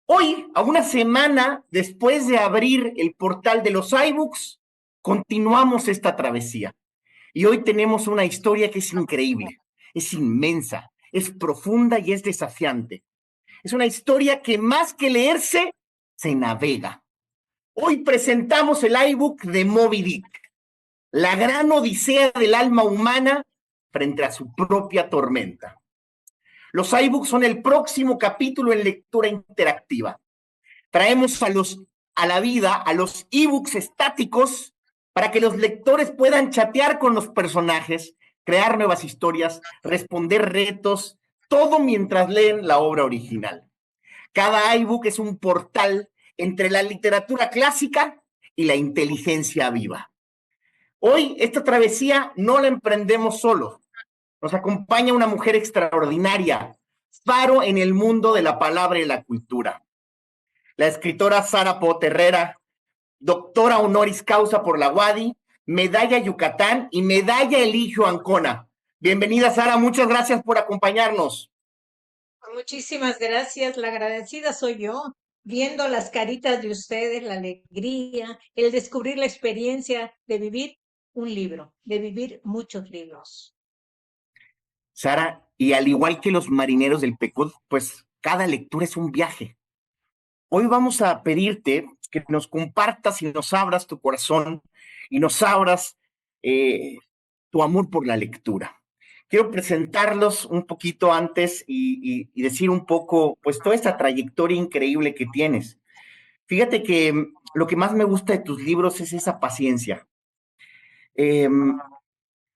Hoy, a una semana después de abrir el portal de los iBooks, continuamos esta travesía. Y hoy tenemos una historia que es increíble, es inmensa, es profunda y es desafiante. Es una historia que más que leerse, se navega. Hoy presentamos el iBook de Moby Dick, la gran odisea del alma humana frente a su propia tormenta. Los iBooks son el próximo capítulo en lectura interactiva. Traemos a la vida a los ebooks estáticos para que los lectores puedan chatear con los personajes, crear nuevas historias, responder retos, todo mientras leen la obra original. Cada iBook es un portal entre la literatura clásica y la inteligencia viva. Hoy esta travesía no la emprendemos solos. Nos acompaña una mujer extraordinaria, faro en el mundo de la palabra y la cultura. La escritora Sara Poterrera, doctora honoris causa por la UADY, medalla Yucatán y medalla Eligio Ancona. Bienvenida, Sara, muchas gracias por acompañarnos. Muchísimas gracias, la agradecida soy yo, viendo las caritas de ustedes, la alegría, el descubrir la experiencia de vivir un libro, de vivir muchos libros. Sara, y al igual que los marineros del Pecud, pues cada lectura es un viaje. Hoy vamos a pedirte que nos compartas y nos abras tu corazón y nos abras eh, tu amor por la lectura. Quiero presentarlos un poquito antes y decir un poco, pues, toda esta trayectoria increíble que tienes. Fíjate que lo que más me gusta de tus libros es esa paciencia. Eh,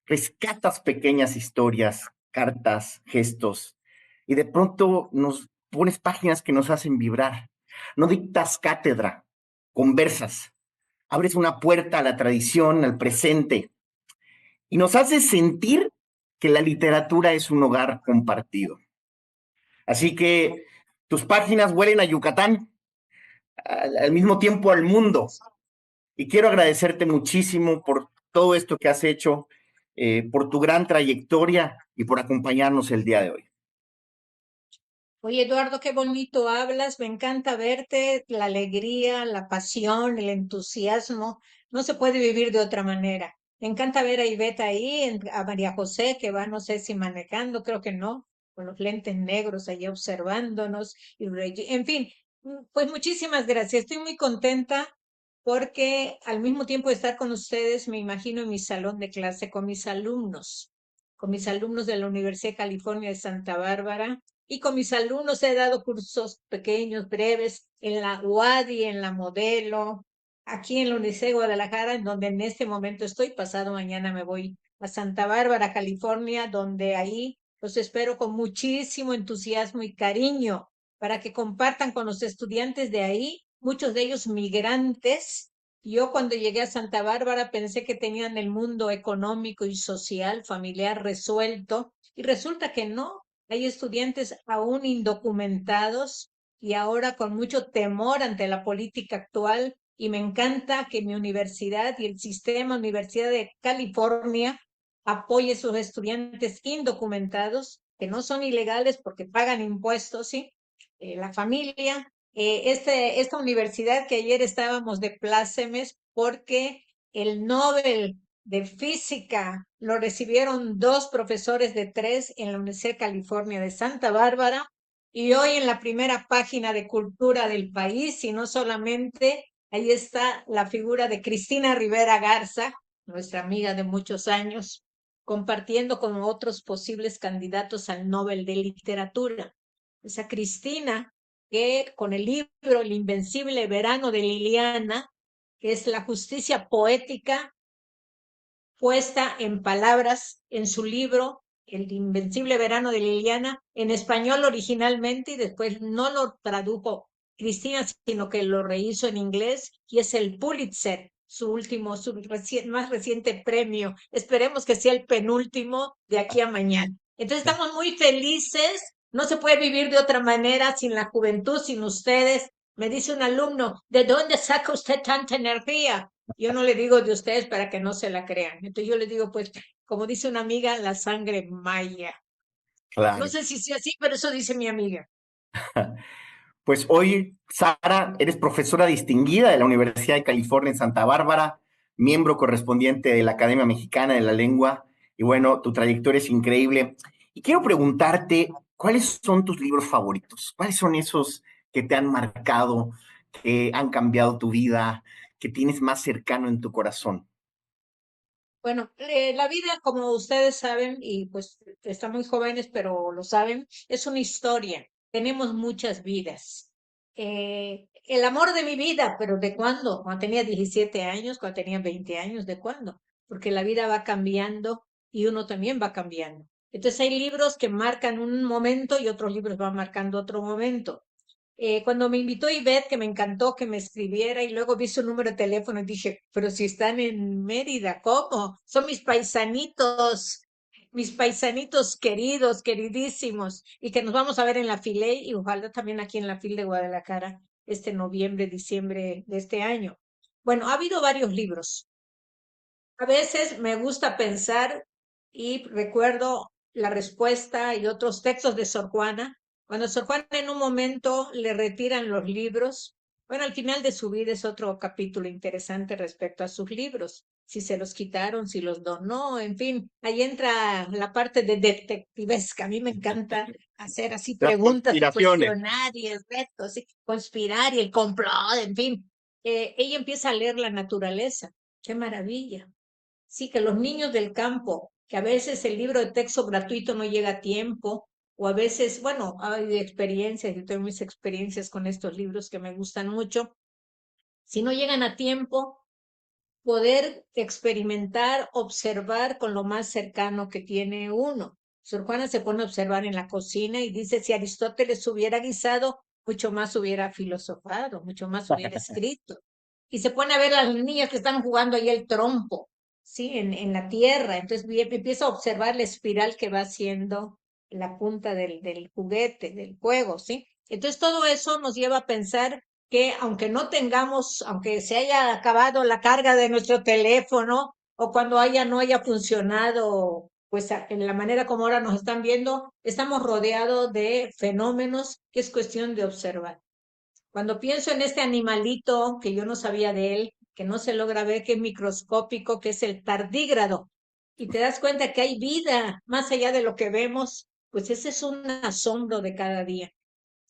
Rescatas pequeñas historias, cartas, gestos, y de pronto nos pones páginas que nos hacen vibrar. No dictas cátedra, conversas, abres una puerta a la tradición, al presente, y nos haces sentir que la literatura es un hogar compartido. Así que tus páginas huelen a Yucatán, al mismo tiempo al mundo. Y quiero agradecerte muchísimo por todo esto que has hecho, por tu gran trayectoria y por acompañarnos el día de hoy. Oye, Eduardo, qué bonito hablas, me encanta verte, la alegría, la pasión, el entusiasmo, no se puede vivir de otra manera. Me encanta ver a Iveta ahí, a María José, que va, no sé si manejando, creo que no, con los lentes negros allí observándonos, en fin, pues muchísimas gracias, estoy muy contenta porque al mismo tiempo de estar con ustedes, me imagino en mi salón de clase con mis alumnos de la Universidad de California de Santa Bárbara y con mis alumnos he dado cursos pequeños, breves, en la UADY, en la Modelo, aquí en la Universidad de Guadalajara, en donde en este momento estoy. Pasado mañana me voy a Santa Bárbara, California, donde ahí los espero con muchísimo entusiasmo y cariño para que compartan con los estudiantes de ahí, muchos de ellos migrantes. Yo cuando llegué a Santa Bárbara pensé que tenían el mundo económico y social, familiar resuelto, y resulta que no. Hay estudiantes aún indocumentados y ahora con mucho temor ante la política actual. Y me encanta que mi universidad y el sistema Universidad de California apoye a sus estudiantes indocumentados, que no son ilegales porque pagan impuestos, ¿sí? La familia. Esta universidad que ayer estábamos de plácemes porque el Nobel de física lo recibieron dos profesores de tres en la Universidad de California de Santa Bárbara y hoy en la primera página de cultura del país, y no solamente, ahí está la figura de Cristina Rivera Garza, nuestra amiga de muchos años, compartiendo con otros posibles candidatos al Nobel de Literatura. Esa Cristina que con el libro El Invencible Verano de Liliana, que es la justicia poética puesta en palabras en su libro El Invencible Verano de Liliana, en español originalmente y después no lo tradujo Cristina, sino que lo rehizo en inglés y es el Pulitzer, más reciente premio. Esperemos que sea el penúltimo de aquí a mañana. Entonces estamos muy felices. No se puede vivir de otra manera sin la juventud, sin ustedes. Me dice un alumno, ¿de dónde saca usted tanta energía? Yo no le digo de ustedes para que no se la crean. Entonces yo le digo, pues, como dice una amiga, la sangre maya. No Claro. sé si sea así, pero eso dice mi amiga. Pues hoy, Sara, eres profesora distinguida de la Universidad de California en Santa Bárbara, miembro correspondiente de la Academia Mexicana de la Lengua, y bueno, tu trayectoria es increíble. Y quiero preguntarte, ¿cuáles son tus libros favoritos? ¿Cuáles son esos que te han marcado, que han cambiado tu vida, que tienes más cercano en tu corazón? Bueno, la vida, como ustedes saben, y pues están muy jóvenes, pero lo saben, es una historia. Tenemos muchas vidas. El amor de mi vida, pero ¿de cuándo? Cuando tenía 17 años, cuando tenía 20 años, ¿de cuándo? Porque la vida va cambiando y uno también va cambiando. Entonces hay libros que marcan un momento y otros libros van marcando otro momento. Cuando me invitó Ivette, que me encantó que me escribiera y luego vi su número de teléfono y dije, pero si están en Mérida, ¿cómo? Son mis paisanitos queridos, queridísimos, y que nos vamos a ver en la Filey y ojalá también aquí en la Fil de Guadalajara este noviembre, diciembre de este año. Bueno, ha habido varios libros. A veces me gusta pensar y recuerdo la respuesta y otros textos de Sor Juana. Cuando Sor Juana en un momento le retiran los libros, bueno, al final de su vida es otro capítulo interesante respecto a sus libros, si se los quitaron, si los donó, en fin, ahí entra la parte de detectivesca. A mí me encanta hacer así Las preguntas y conspiraciones. cuestionar y el reto, sí, conspirar y el complot, en fin. Ella empieza a leer la naturaleza. ¡Qué maravilla! Sí, que los niños del campo, que a veces el libro de texto gratuito no llega a tiempo, o a veces, bueno, hay experiencias, yo tengo mis experiencias con estos libros que me gustan mucho, si no llegan a tiempo, poder experimentar, observar con lo más cercano que tiene uno. Sor Juana se pone a observar en la cocina y dice, si Aristóteles hubiera guisado, mucho más hubiera filosofado, mucho más hubiera escrito. Y se pone a ver a las niñas que están jugando ahí el trompo, ¿sí? En la tierra. Entonces empieza a observar la espiral que va haciendo la punta del juguete, del juego, ¿sí? Entonces todo eso nos lleva a pensar que aunque no tengamos, aunque se haya acabado la carga de nuestro teléfono o cuando no haya funcionado, pues en la manera como ahora nos están viendo, estamos rodeados de fenómenos que es cuestión de observar. Cuando pienso en este animalito que yo no sabía de él, que no se logra ver, que es microscópico, que es el tardígrado, y te das cuenta que hay vida más allá de lo que vemos, pues ese es un asombro de cada día.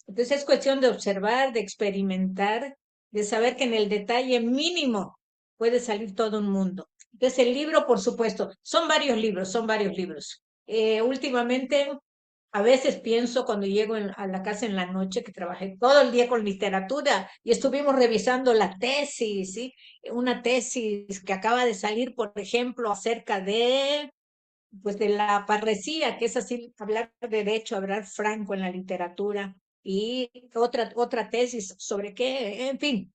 Entonces es cuestión de observar, de experimentar, de saber que en el detalle mínimo puede salir todo un mundo. Entonces el libro, por supuesto, son varios libros, son varios libros. Últimamente, a veces pienso cuando llego a la casa en la noche que trabajé todo el día con literatura y estuvimos revisando la tesis, ¿sí? Una tesis que acaba de salir, por ejemplo, acerca de pues de la parresía, que es así hablar derecho, hablar franco en la literatura, y otra tesis sobre qué, en fin,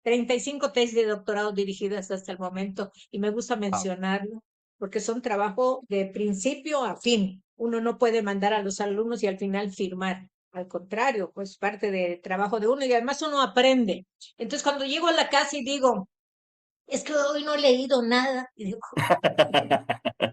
35 tesis de doctorado dirigidas hasta el momento, y me gusta mencionarlo, porque son trabajo de principio a fin. Uno no puede mandar a los alumnos y al final firmar. Al contrario, pues parte del trabajo de uno y además uno aprende. Entonces, cuando llego a la casa y digo, es que hoy no he leído nada, y digo,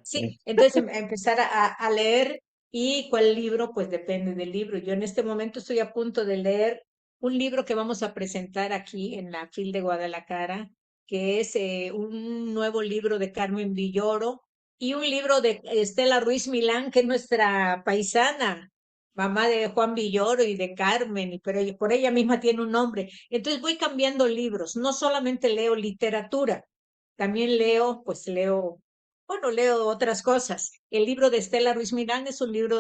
sí, entonces empezar a leer y cuál libro, pues depende del libro. Yo en este momento estoy a punto de leer un libro que vamos a presentar aquí en la FIL de Guadalajara, que es un nuevo libro de Carmen Villoro y un libro de Estela Ruiz Milán, que es nuestra paisana, mamá de Juan Villoro y de Carmen, pero por ella misma tiene un nombre. Entonces voy cambiando libros, no solamente leo literatura, también leo, pues leo bueno, leo otras cosas. El libro de Estela Ruiz Miranda es un libro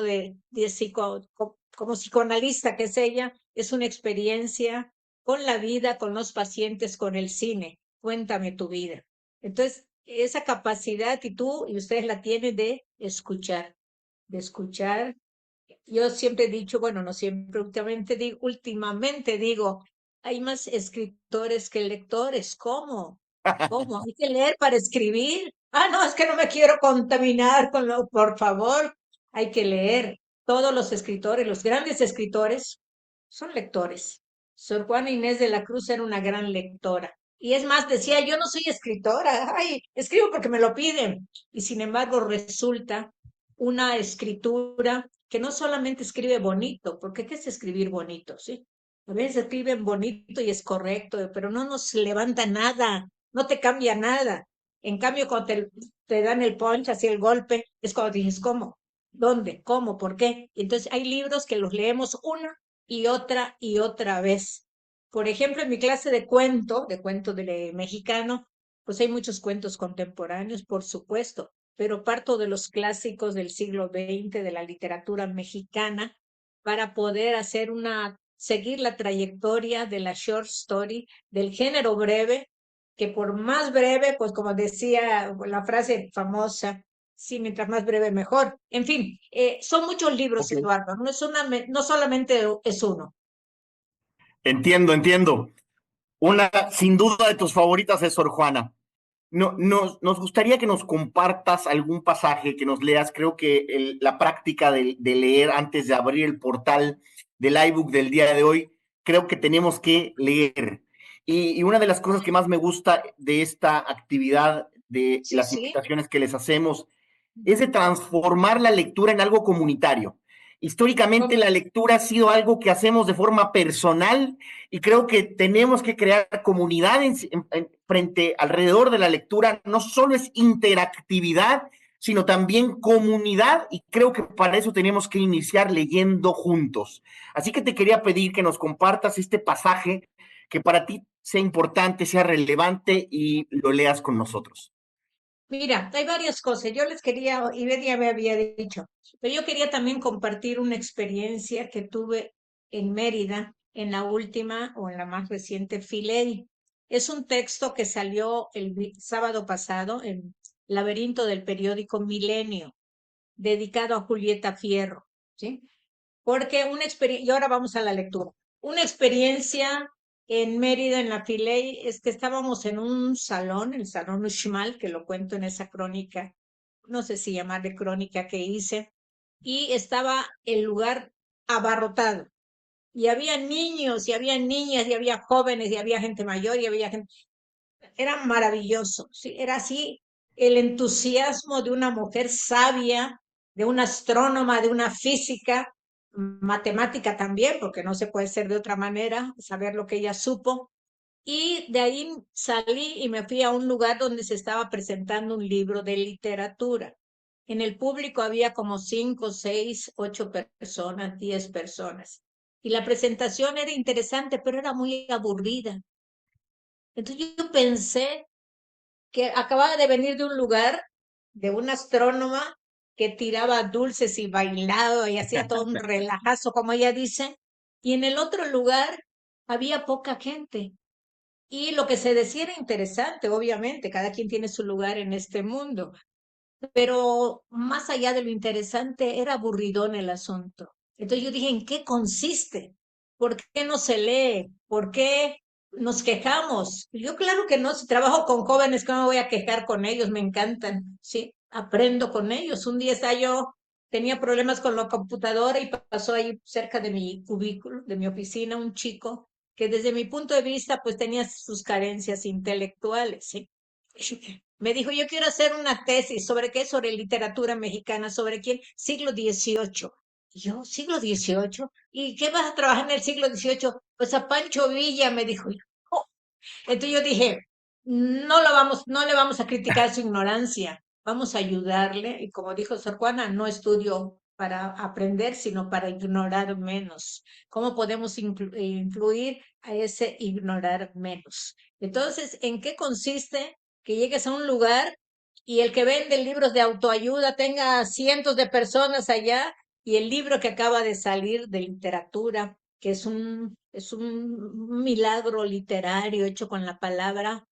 como psicoanalista que es ella, es una experiencia con la vida, con los pacientes, con el cine. Cuéntame tu vida. Entonces, esa capacidad y tú y ustedes la tienen de escuchar. Yo siempre he dicho, bueno, no siempre, últimamente digo, hay más escritores que lectores. ¿Cómo? ¿Cómo? Hay que leer para escribir. Ah, no, es que no me quiero contaminar con lo, por favor, hay que leer. Todos los escritores, los grandes escritores, son lectores. Sor Juana Inés de la Cruz era una gran lectora. Y es más, decía, yo no soy escritora, ay, escribo porque me lo piden. Y sin embargo, resulta una escritura que no solamente escribe bonito, porque ¿qué es escribir bonito? ¿Sí? A veces escriben bonito y es correcto, pero no nos levanta nada, no te cambia nada. En cambio, cuando te dan el punch, así el golpe, es cuando dices, ¿cómo? ¿Dónde? ¿Cómo? ¿Por qué? Y entonces hay libros que los leemos una y otra vez. Por ejemplo, en mi clase de cuento de mexicano, pues hay muchos cuentos contemporáneos, por supuesto, pero parto de los clásicos del siglo XX, de la literatura mexicana, para poder hacer seguir la trayectoria de la short story, del género breve, que por más breve, pues como decía la frase famosa, sí, mientras más breve mejor. En fin, son muchos libros, Ok. Eduardo, no solamente es uno. Entiendo, entiendo. Una, sin duda, de tus favoritas es Sor Juana. No, nos gustaría que nos compartas algún pasaje, que nos leas. Creo que la práctica de leer antes de abrir el portal del iBook del día de hoy, creo que tenemos que leer. Y una de las cosas que más me gusta de esta actividad, de Sí, las sí. invitaciones que les hacemos, es de transformar la lectura en algo comunitario. Históricamente la lectura ha sido algo que hacemos de forma personal y creo que tenemos que crear comunidad frente alrededor de la lectura. No solo es interactividad, sino también comunidad y creo que para eso tenemos que iniciar leyendo juntos. Así que te quería pedir que nos compartas este pasaje que para ti sea importante, sea relevante y lo leas con nosotros. Mira, hay varias cosas. Yo les quería, y ya me había dicho, pero yo quería también compartir una experiencia que tuve en Mérida, en la última o en la más reciente Filey. Es un texto que salió el sábado pasado en Laberinto del periódico Milenio, dedicado a Julieta Fierro, ¿sí? Porque una experiencia, y ahora vamos a la lectura. Una experiencia en Mérida, en la Filey, es que estábamos en un salón, el Salón Uxmal, que lo cuento en esa crónica, no sé si llamarle crónica que hice, y estaba el lugar abarrotado. Y había niños, y había niñas, y había jóvenes, y había gente mayor, y había gente, era maravilloso, ¿sí? Era así el entusiasmo de una mujer sabia, de una astrónoma, de una física, matemática también, porque no se puede ser de otra manera, saber lo que ella supo. Y de ahí salí y me fui a un lugar donde se estaba presentando un libro de literatura. En el público había como 5, 6, 8 personas, 10 personas. Y la presentación era interesante, pero era muy aburrida. Entonces yo pensé que acababa de venir de un lugar, de una astrónoma que tiraba dulces y bailaba y hacía todo un relajazo, como ella dice, y en el otro lugar había poca gente. Y lo que se decía era interesante, obviamente, cada quien tiene su lugar en este mundo, pero más allá de lo interesante, era aburridón el asunto. Entonces yo dije, ¿en qué consiste? ¿Por qué no se lee? ¿Por qué nos quejamos? Yo claro que no, si trabajo con jóvenes, ¿cómo me voy a quejar con ellos? Me encantan, sí, aprendo con ellos. Un día tenía problemas con la computadora y pasó ahí cerca de mi cubículo, de mi oficina, un chico que desde mi punto de vista pues tenía sus carencias intelectuales, ¿sí? Me dijo, yo quiero hacer una tesis sobre qué, sobre literatura mexicana, sobre quién, siglo XVIII. Y yo, siglo XVIII, ¿y qué vas a trabajar en el siglo XVIII? Pues a Pancho Villa, me dijo. "Oh". Entonces yo dije, no le vamos a criticar su ignorancia, vamos a ayudarle. Y como dijo Sor Juana, no estudio para aprender, sino para ignorar menos. ¿Cómo podemos influir a ese ignorar menos? Entonces, ¿en qué consiste que llegues a un lugar y el que vende libros de autoayuda tenga cientos de personas allá y el libro que acaba de salir de literatura, que es un milagro literario hecho con la palabra,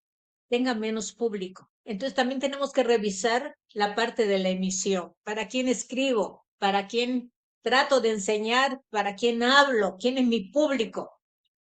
tenga menos público? Entonces también tenemos que revisar la parte de la emisión. ¿Para quién escribo? ¿Para quién trato de enseñar? ¿Para quién hablo? ¿Quién es mi público?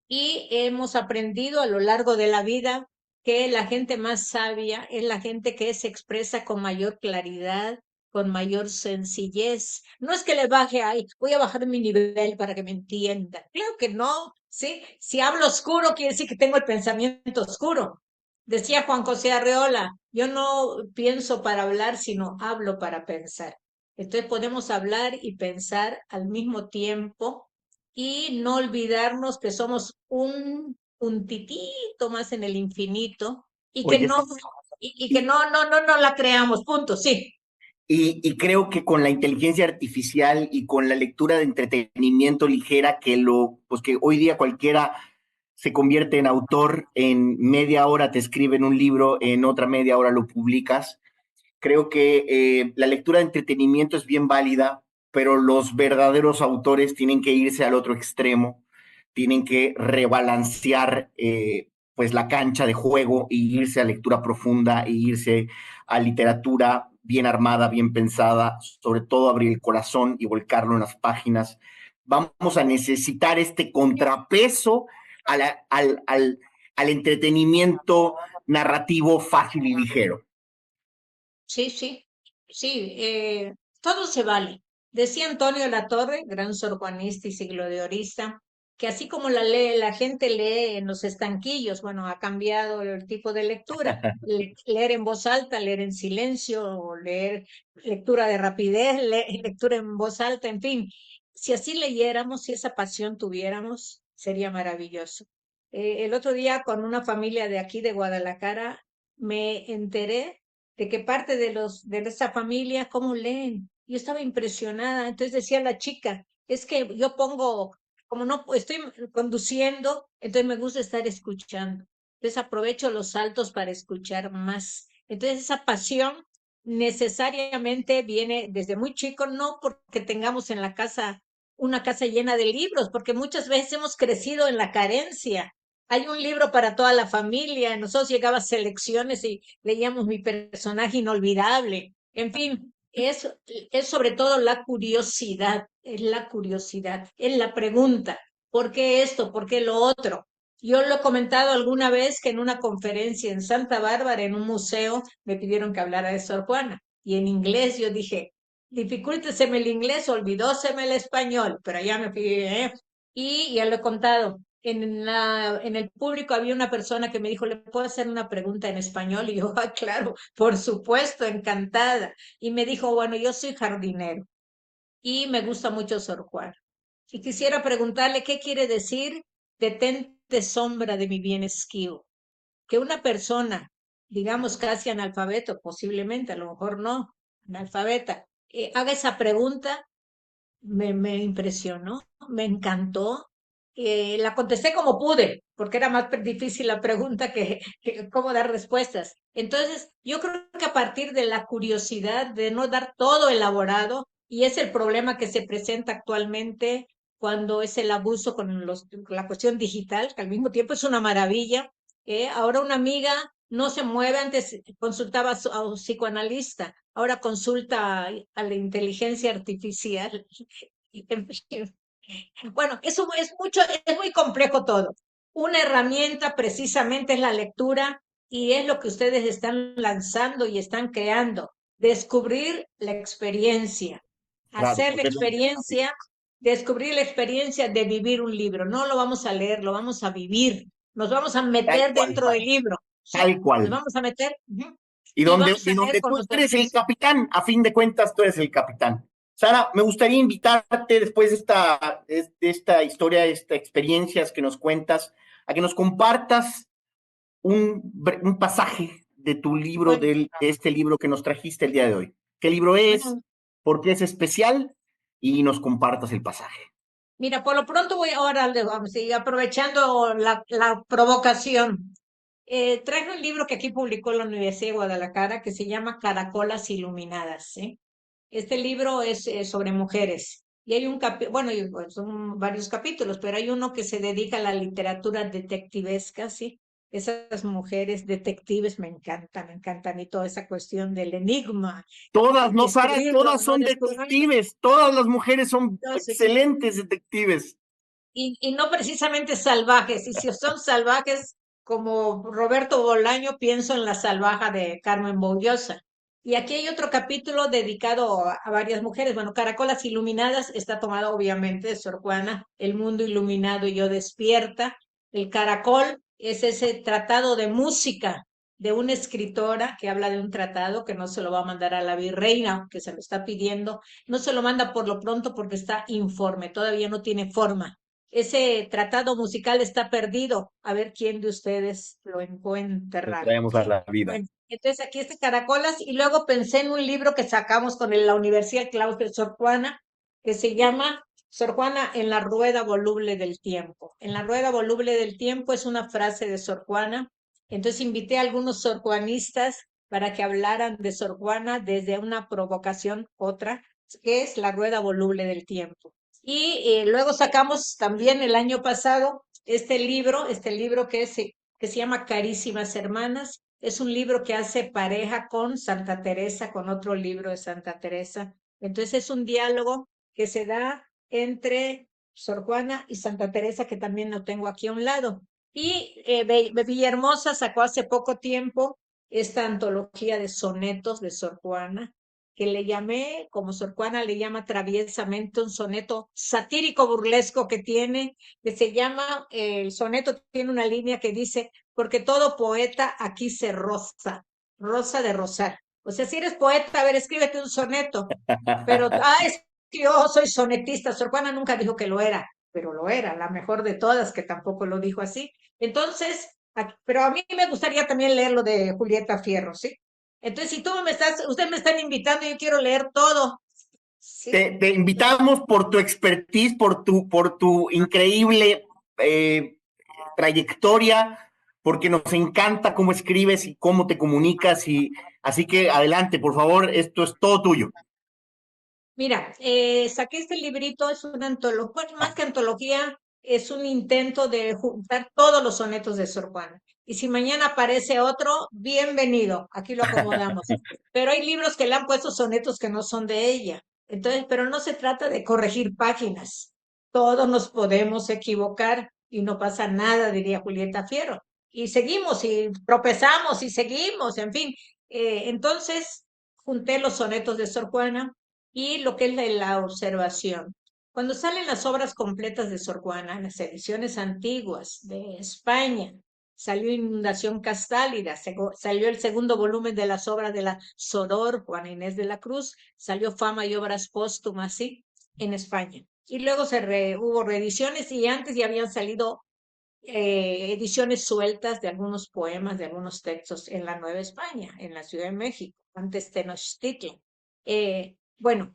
Y hemos aprendido a lo largo de la vida que la gente más sabia es la gente que se expresa con mayor claridad, con mayor sencillez. No es que le baje, ay, voy a bajar mi nivel para que me entiendan. Claro que no, ¿sí? Si hablo oscuro, quiere decir que tengo el pensamiento oscuro. Decía Juan José Arreola, yo no pienso para hablar, sino hablo para pensar. Entonces podemos hablar y pensar al mismo tiempo y no olvidarnos que somos un puntitito más en el infinito y que Oye, no, y que no la creamos, punto, sí. y creo que con la inteligencia artificial y con la lectura de entretenimiento ligera, pues que hoy día cualquiera se convierte en autor, en media hora te escriben un libro, en otra media hora lo publicas. Creo que la lectura de entretenimiento es bien válida, pero los verdaderos autores tienen que irse al otro extremo, tienen que rebalancear pues la cancha de juego y irse a lectura profunda y irse a literatura bien armada, bien pensada, sobre todo abrir el corazón y volcarlo en las páginas. Vamos a necesitar este contrapeso a al entretenimiento narrativo fácil y ligero. Sí, sí, sí, todo se vale. Decía Antonio Latorre, gran sorjuanista y siglo que así como la gente lee en los estanquillos, bueno, ha cambiado el tipo de lectura. Leer en voz alta, leer en silencio, o leer lectura de rapidez, lectura en voz alta, en fin. Si así leyéramos, si esa pasión tuviéramos, sería maravilloso. El otro día con una familia de aquí de Guadalajara me enteré de que parte de esa familia, cómo leen. Yo estaba impresionada. Entonces decía la chica, es que yo pongo, como no estoy conduciendo, entonces me gusta estar escuchando. Entonces aprovecho los saltos para escuchar más. Entonces esa pasión necesariamente viene desde muy chico, no porque tengamos en la casa una casa llena de libros, porque muchas veces hemos crecido en la carencia. Hay un libro para toda la familia. Nosotros llegaba a selecciones y leíamos Mi personaje inolvidable. En fin, es sobre todo la curiosidad, es la curiosidad, es la pregunta. ¿Por qué esto? ¿Por qué lo otro? Yo lo he comentado alguna vez que en una conferencia en Santa Bárbara, en un museo, me pidieron que hablara de Sor Juana. Y en inglés yo dije, dificúlteseme el inglés, olvidóseme el español, pero ya me fui, ¿eh? Y ya lo he contado. En el público había una persona que me dijo, ¿le puedo hacer una pregunta en español? Y yo, ah, claro, por supuesto, encantada. Y me dijo, bueno, yo soy jardinero y me gusta mucho Sor Juana. Y quisiera preguntarle qué quiere decir detente sombra de mi bien esquivo. Que una persona, digamos casi analfabeto, posiblemente, a lo mejor no, analfabeta, haga esa pregunta me impresionó, me encantó. La contesté como pude, porque era más difícil la pregunta que cómo dar respuestas. Entonces, yo creo que a partir de la curiosidad de no dar todo elaborado, y es el problema que se presenta actualmente cuando es el abuso con la cuestión digital, que al mismo tiempo es una maravilla. Ahora una amiga no se mueve, antes consultaba a un psicoanalista, ahora consulta a la inteligencia artificial. En fin, bueno, eso es mucho, es muy complejo todo. Una herramienta precisamente es la lectura y es lo que ustedes están lanzando y están creando. Descubrir la experiencia, Claro, hacer la experiencia, descubrir la experiencia de vivir un libro. No lo vamos a leer, lo vamos a vivir. Nos vamos a tal meter cual, dentro del libro. Sí, tal nos cual. vamos a meter y vamos Y a leer donde con tú eres el nosotros. capitán, a fin de cuentas tú eres el capitán. Sara, me gustaría invitarte después de esta historia, de estas experiencias que nos cuentas, a que nos compartas un pasaje de tu libro, Bueno, de este libro que nos trajiste el día de hoy. ¿Qué libro es? bueno, ¿Por qué es especial? Y nos compartas el pasaje. mira, por lo pronto voy ahora, vamos, y aprovechando la provocación, traje un libro que aquí publicó la Universidad de Guadalajara que se llama Caracolas Iluminadas, ¿sí? Este libro es sobre mujeres y hay un capítulo, bueno, pues, son varios capítulos, pero hay uno que se dedica a la literatura detectivesca, ¿sí? Esas mujeres detectives me encantan y toda esa cuestión del enigma, Todas, no, Sara, descubrirlo, todas no son descubrirlo. detectives, todas las mujeres son Entonces, excelentes detectives. y no precisamente salvajes. Y si son salvajes como Roberto Bolaño, pienso en la salvaja de Carmen Boullosa. Y aquí hay otro capítulo dedicado a varias mujeres. Bueno, Caracolas Iluminadas está tomado obviamente de Sor Juana, El mundo iluminado y yo despierta. El caracol es ese tratado de música de una escritora que habla de un tratado que no se lo va a mandar a la virreina, que se lo está pidiendo. No se lo manda por lo pronto porque está informe, todavía no tiene forma ese tratado musical está perdido. A ver quién de ustedes lo Lo encuentra, traemos a ¿sí? la vida. Bueno, entonces aquí está Caracolas y luego pensé en un libro que sacamos con la Universidad Claustro de Sor Juana, que se llama Sor Juana en la rueda voluble del tiempo. En la rueda voluble del tiempo es una frase de Sor Juana. Entonces invité a algunos sorjuanistas para que hablaran de Sor Juana desde una provocación, otra, que es la rueda voluble del tiempo. Y luego sacamos también el año pasado este libro que se llama Carísimas Hermanas. Es un libro que hace pareja con Santa Teresa, con otro libro de Santa Teresa. Entonces es un diálogo que se da entre Sor Juana y Santa Teresa, que también lo tengo aquí a un lado. Y Villahermosa sacó hace poco tiempo esta antología de sonetos de Sor Juana, que le llamé, como Sor Juana le llama traviesamente, un soneto satírico burlesco que se llama, el soneto tiene una línea que dice, porque todo poeta aquí se roza, rosa de rosar. O sea, si eres poeta, a ver, escríbete un soneto. Pero, es que yo soy sonetista. Sor Juana nunca dijo que lo era, pero lo era, la mejor de todas, que tampoco lo dijo así. Entonces, pero a mí me gustaría también leer lo de Julieta Fierro, ¿sí? Entonces, si ustedes me están invitando, yo quiero leer todo, ¿sí? Te invitamos por tu expertise, por tu increíble eh, trayectoria, porque nos encanta cómo escribes y cómo te comunicas. Y así que adelante, por favor, esto es todo tuyo. Mira, saqué este librito, es una antología, bueno, más que antología, es un intento de juntar todos los sonetos de Sor Juana. Y si mañana aparece otro, bienvenido, aquí lo acomodamos. Pero hay libros que le han puesto sonetos que no son de ella. Entonces, pero no se trata de corregir páginas. Todos nos podemos equivocar y no pasa nada, diría Julieta Fierro. Y seguimos y tropezamos y seguimos, en fin. Entonces, junté los sonetos de Sor Juana y lo que es la observación. Cuando salen las obras completas de Sor Juana, las ediciones antiguas de España, salió Inundación Castálida, salió el segundo volumen de las obras de la Sodor, Juana Inés de la Cruz, salió Fama y Obras Póstumas, sí, en España. Y luego hubo reediciones y antes ya habían salido ediciones sueltas de algunos poemas, de algunos textos en la Nueva España, en la Ciudad de México, antes Tenochtitlan. Bueno,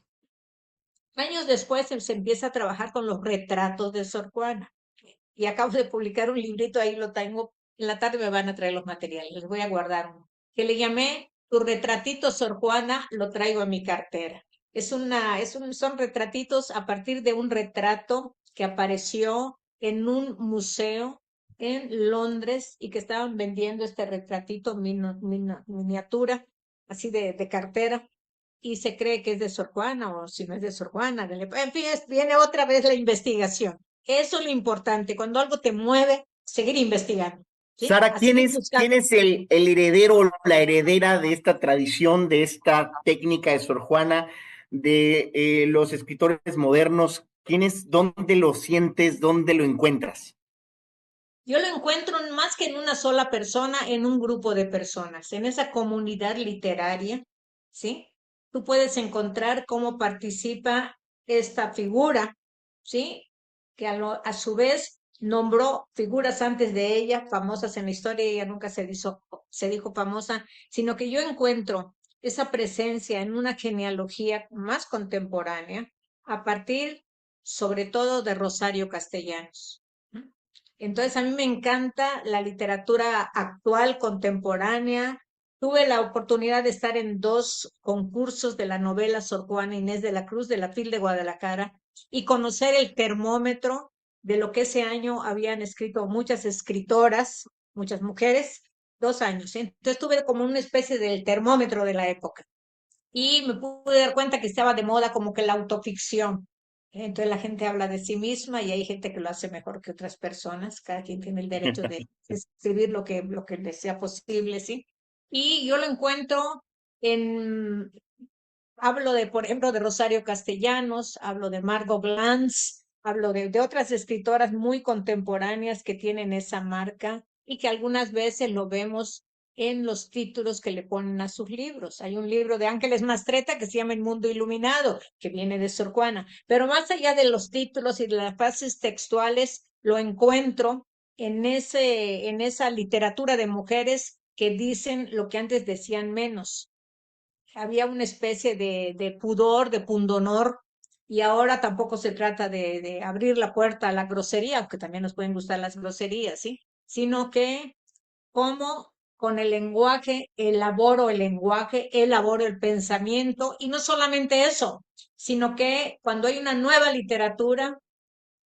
años después se empieza a trabajar con los retratos de Sor Juana. Y acabo de publicar un librito, ahí lo tengo. En la tarde me van a traer los materiales, les voy a guardar uno. Que le llamé Tu retratito Sor Juana, lo traigo en mi cartera. Son retratitos a partir de un retrato que apareció en un museo en Londres y que estaban vendiendo este retratito miniatura, así de cartera, y se cree que es de Sor Juana, o si no es de Sor Juana, en fin, viene otra vez la investigación. Eso es lo importante, cuando algo te mueve, seguir investigando, ¿sí? Sara, A seguir quién buscando. es el heredero o la heredera de esta tradición, de esta técnica de Sor Juana, de los escritores modernos? ¿Quién es? ¿Dónde lo sientes? ¿Dónde lo encuentras? Yo lo encuentro más que en una sola persona, en un grupo de personas, en esa comunidad literaria, ¿sí? Tú puedes encontrar cómo participa esta figura, ¿sí? Que a su vez nombró figuras antes de ella, famosas en la historia, ella nunca se dijo famosa, sino que yo encuentro esa presencia en una genealogía más contemporánea, a partir sobre todo de Rosario Castellanos. ¿No? Entonces, a mí me encanta la literatura actual, contemporánea. Tuve la oportunidad de estar en dos concursos de la novela Sor Juana Inés de la Cruz de la FIL de Guadalajara y conocer el termómetro de lo que ese año habían escrito muchas escritoras, muchas mujeres, 2 años. Entonces tuve como una especie del termómetro de la época y me pude dar cuenta que estaba de moda como que la autoficción. Entonces la gente habla de sí misma y hay gente que lo hace mejor que otras personas. Cada quien tiene el derecho de escribir lo que le sea posible, ¿sí? Y yo lo encuentro en, hablo de, por ejemplo, de Rosario Castellanos, hablo de Margot Glantz, hablo de otras escritoras muy contemporáneas que tienen esa marca y que algunas veces lo vemos en los títulos que le ponen a sus libros. Hay un libro de Ángeles Mastretta que se llama El Mundo Iluminado, que viene de Sor Juana, pero más allá de los títulos y de las frases textuales, lo encuentro en esa literatura de mujeres que dicen lo que antes decían menos. Había una especie de pudor, de pundonor, y ahora tampoco se trata de abrir la puerta a la grosería, aunque también nos pueden gustar las groserías, ¿sí? Sino que cómo con el lenguaje, elaboro el pensamiento, y no solamente eso, sino que cuando hay una nueva literatura,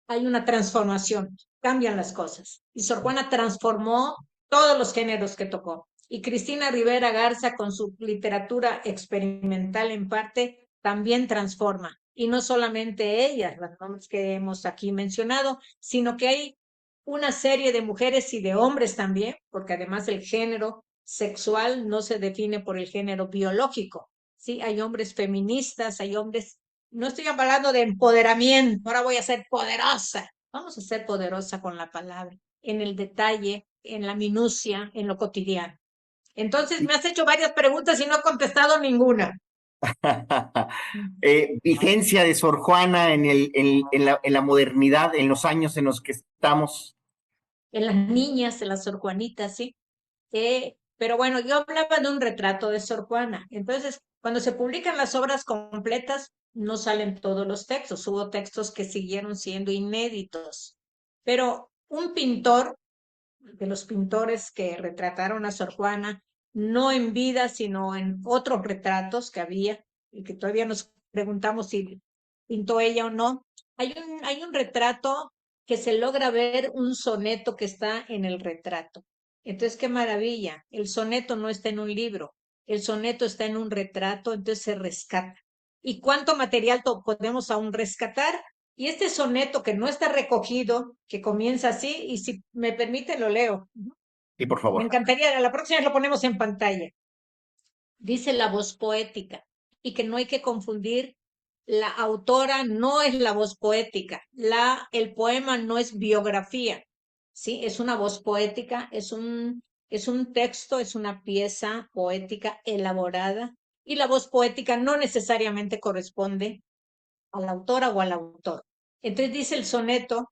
hay una transformación, cambian las cosas. Y Sor Juana transformó todos los géneros que tocó. Y Cristina Rivera Garza, con su literatura experimental en parte, también transforma. Y no solamente ella, los nombres que hemos aquí mencionado, sino que hay una serie de mujeres y de hombres también, porque además el género sexual no se define por el género biológico. Sí, hay hombres feministas, hay hombres, no estoy hablando de empoderamiento, ahora voy a ser poderosa. Vamos a ser poderosa con la palabra, en el detalle, en la minucia, en lo cotidiano. Entonces, me has hecho varias preguntas y no he contestado ninguna. Vigencia de Sor Juana en la modernidad, en los años en los que estamos. En las niñas, en las Sor Juanitas, sí. Pero bueno, yo hablaba de un retrato de Sor Juana. Entonces, cuando se publican las obras completas, no salen todos los textos. Hubo textos que siguieron siendo inéditos. Pero un pintor, de los pintores que retrataron a Sor Juana, no en vida, sino en otros retratos que había, y que todavía nos preguntamos si pintó ella o no, hay un retrato que se logra ver un soneto que está en el retrato. Entonces, qué maravilla. El soneto no está en un libro, el soneto está en un retrato, entonces se rescata. ¿Y cuánto material podemos aún rescatar? Y este soneto que no está recogido, que comienza así, y si me permite lo leo. Sí, por Me favor. encantaría, la próxima vez lo ponemos en pantalla. Dice la voz poética, y que no hay que confundir, la autora no es la voz poética, el poema no es biografía, ¿sí? Es una voz poética, es un texto, es una pieza poética elaborada, y la voz poética no necesariamente corresponde a la autora o al autor. Entonces dice el soneto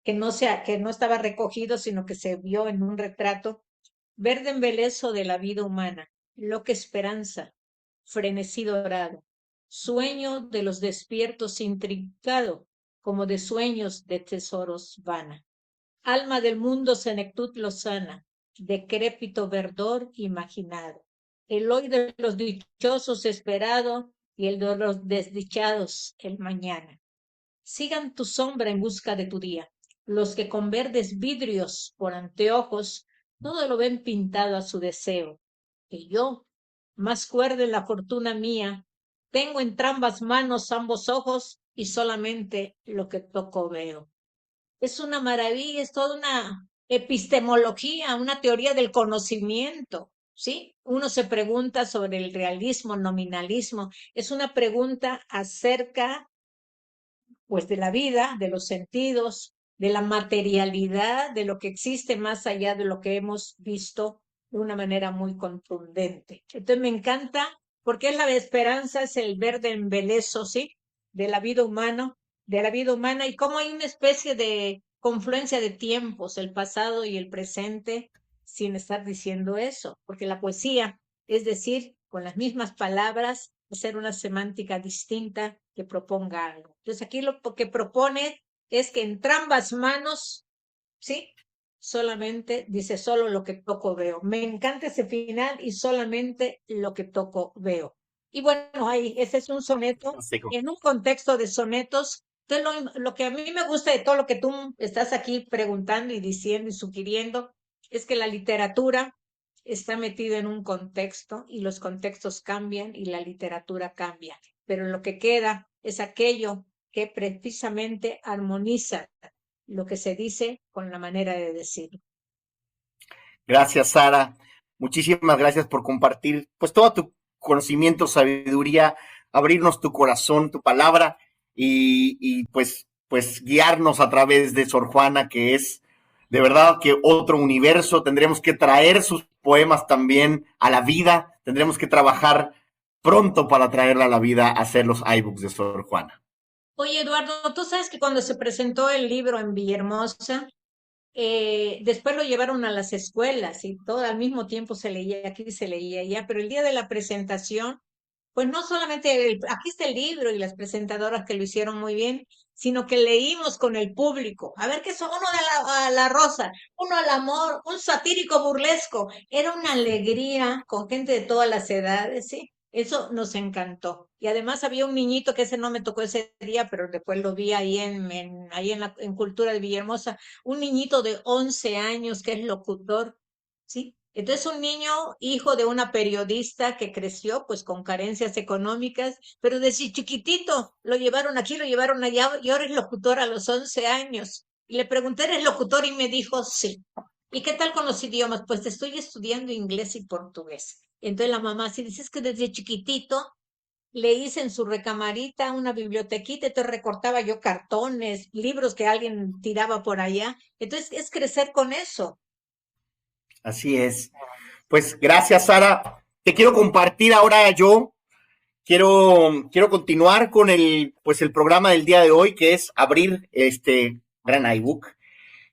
que no estaba recogido, sino que se vio en un retrato: verde embeleso de la vida humana, loca esperanza, frenesí dorado, sueño de los despiertos intrincado, como de sueños de tesoros vana. Alma del mundo senectud lozana, decrépito verdor imaginado. El hoy de los dichosos esperado y el de los desdichados el mañana. Sigan tu sombra en busca de tu día. Los que con verdes vidrios por anteojos todo lo ven pintado a su deseo. Y yo, más cuerda en la fortuna mía, tengo entrambas manos ambos ojos y solamente lo que toco veo. Es una maravilla, es toda una epistemología, una teoría del conocimiento, ¿sí? Uno se pregunta sobre el realismo, nominalismo, es una pregunta acerca pues de la vida, de los sentidos, de la materialidad, de lo que existe más allá de lo que hemos visto de una manera muy contundente. Entonces me encanta porque es la esperanza, es el verde embeleso, ¿sí? De la vida humana, de la vida humana, y cómo hay una especie de confluencia de tiempos, el pasado y el presente, sin estar diciendo eso, porque la poesía, es decir, con las mismas palabras, hacer una semántica distinta que proponga algo. Entonces aquí lo que propone es que entre ambas manos, ¿sí? Solamente, dice, solo lo que toco veo. Me encanta ese final: y solamente lo que toco veo. Y bueno, ahí, ese es un soneto en un contexto de sonetos. Entonces, lo que a mí me gusta de todo lo que tú estás aquí preguntando y diciendo y sugiriendo es que la literatura está metida en un contexto y los contextos cambian y la literatura cambia, pero lo que queda es aquello que precisamente armoniza lo que se dice con la manera de decirlo. Gracias, Sara. Muchísimas gracias por compartir, pues, todo tu conocimiento, sabiduría, abrirnos tu corazón, tu palabra y pues guiarnos a través de Sor Juana, que es de verdad que otro universo. Tendremos que traer sus poemas también a la vida. Tendremos que trabajar pronto para traerla a la vida a hacer los iBooks de Sor Juana. Oye, Eduardo, tú sabes que cuando se presentó el libro en Villahermosa, después lo llevaron a las escuelas y todo al mismo tiempo se leía aquí, se leía allá, pero el día de la presentación, pues no solamente aquí está el libro y las presentadoras que lo hicieron muy bien, sino que leímos con el público. A ver qué son, uno a la rosa, uno al amor, un satírico burlesco. Era una alegría con gente de todas las edades, ¿sí? Eso nos encantó. Y además había un niñito que ese no me tocó ese día, pero después lo vi ahí ahí en Cultura de Villahermosa, un niñito de 11 años que es locutor, ¿sí? Entonces un niño, hijo de una periodista que creció pues con carencias económicas, pero desde chiquitito lo llevaron aquí, lo llevaron allá y ahora es locutor a los 11 años. Y le pregunté, ¿eres locutor? Y me dijo, sí. ¿Y qué tal con los idiomas? Pues estoy estudiando inglés y portugués. Entonces la mamá, si dices que desde chiquitito le hice en su recamarita una bibliotequita, entonces recortaba yo cartones, libros que alguien tiraba por allá. Entonces es crecer con eso. Así es. Pues gracias, Sara. Te quiero compartir ahora yo. Quiero continuar con el programa del día de hoy, que es abrir este gran iBook.